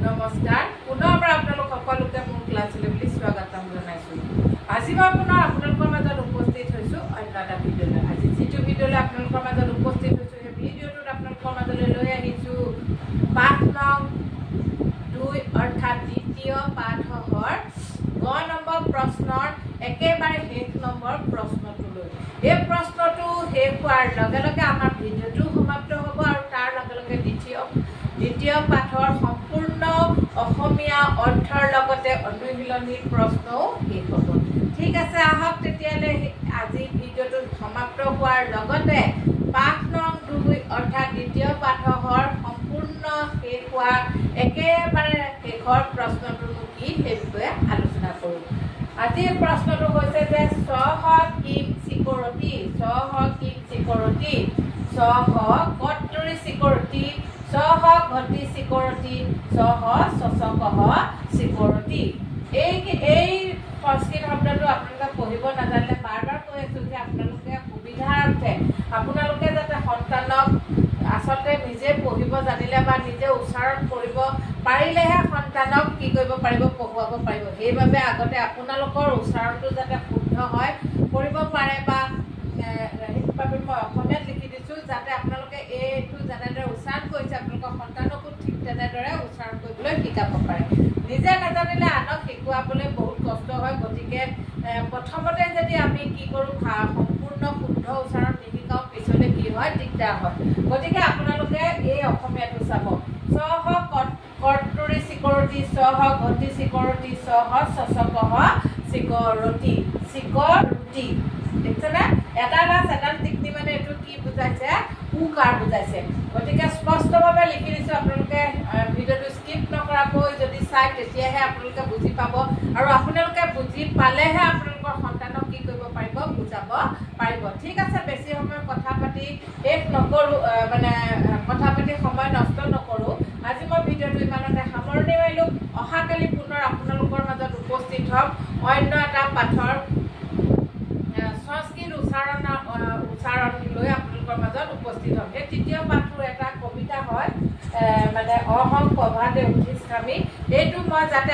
নমস্কাৰ পুনৰবাৰ আপোনালোক সকলোকে মোৰ ক্লাছলৈ বুলি স্বাগতম জনাইছোঁ। আজি মই পুনৰ আপোনালোকৰ মাজত উপস্থিত হৈছোঁ অন্য এটা ভিডিঅ'লৈ। আজি যিটো ভিডিঅ'লৈ আপোনালোকৰ মাজত উপস্থিত হৈছোঁ সেই ভিডিঅ'টোত আপোনালোকৰ মাজলৈ লৈ আহিছোঁ পাঠ নং 2 অৰ্থাৎ দ্বিতীয় পাঠৰ গ নম্বৰ প্ৰশ্নৰ একেবাৰে শেষ নম্বৰ প্ৰশ্নটোলৈ। এই প্ৰশ্নটো শেষ হোৱাৰ লগে লগে আমাৰ ভিডিঅ'টো সমাপ্ত হ'ব আৰু তাৰ লগে লগে দ্বিতীয় পাঠৰ সম্পূৰ্ণ অসমীয়া অৰ্থৰ লগতে অনুশীলনীৰ প্ৰশ্নও শেষ হ'ব। ঠিক আছে, আহক তেতিয়ালৈ আজি ভিডিঅ'টো সমাপ্ত হোৱাৰ লগতে পাঠ নং 2 অৰ্থাৎ দ্বিতীয় পাঠৰ সম্পূৰ্ণ শেষ হোৱা একেবাৰে শেষৰ প্ৰশ্নটোনো কি সেই বিষয়ে আলোচনা কৰোঁ। আজিৰ প্ৰশ্নটো হৈছে যে সহ কিম চিকৰতি সহ কট্টৰি চিকৰতি সহ ঘটি চিকৰতি সহ চচকহ চিকৰতি। এই সংস্কৃত শব্দটো আপোনালোকে পঢ়িব নাজানিলে বাৰ বাৰ কৈ আছোঁ যে আপোনালোকে সুবিধাৰ্থে আপোনালোকে যাতে সন্তানক আচলতে নিজে পঢ়িব জানিলে বা নিজে উচ্চাৰণ কৰিব পাৰিলেহে সন্তানক কি কৰিব পাৰিব, পঢ়ুৱাব পাৰিব। সেইবাবে আগতে আপোনালোকৰ উচ্চাৰণটো যাতে শুদ্ধ হয় কৰিব পাৰে বা সেইবাবে মই অসমীয়াত লিখি দিছোঁ যাতে আপোনালোকে এইটো যেনেদৰে উচ্চাৰণ কৰিছে আপোনালোকৰ সন্তানকো ঠিক তেনেদৰে উচ্চাৰণ কৰিবলৈ শিকাব পাৰে। নিজে নাজানিলে আনক শিকোৱাবলৈ বহুত কষ্ট হয়। গতিকে প্ৰথমতে যদি আমি কি কৰোঁ সম্পূৰ্ণ শুদ্ধ উচ্চাৰণ নিশিকাওঁ পিছলৈ কি হয় দিগদাৰ হয়। গতিকে আপোনালোকে এই অসমীয়াটো চাব সহ কট্টৰি চিকৰতি সহ ঘটি চিকৰতি সহ চচকহ চিকৰতি চিকৰতি। দেখিছেনে এডাল টিকনি মানে এইটো কি বুজাইছে, উকাৰ বুজাইছে। গতিকে স্পষ্টভাৱে লিখি দিছোঁ, আপোনালোকে ভিডিঅ'টো স্কিপ নকৰাকৈ যদি চায় তেতিয়াহে আপোনালোকে বুজি পাব আৰু আপোনালোকে বুজি পালেহে আপোনালোকৰ সন্তানক কি কৰিব পাৰিব, বুজাব পাৰিব। ঠিক আছে, বেছি সময় কথা পাতি শেষ নকৰোঁ, কথা পাতি সময় নষ্ট নকৰোঁ। আজি মই ভিডিঅ'টো ইমানতে সামৰণি মাৰিলোঁ। অহাকালি পুনৰ আপোনালোকৰ মাজত উপস্থিত হ'ম অন্য এটা পাঠৰ সংস্কৃত উচ্চাৰণ লৈ আপোনালোকৰ মাজত উপস্থিত হ'ম। সেই তৃতীয় পাঠটোৰ এটা কবিতা হয় অহং প্ৰভাতে উঠিষ্যামি। এইটো মই যাতে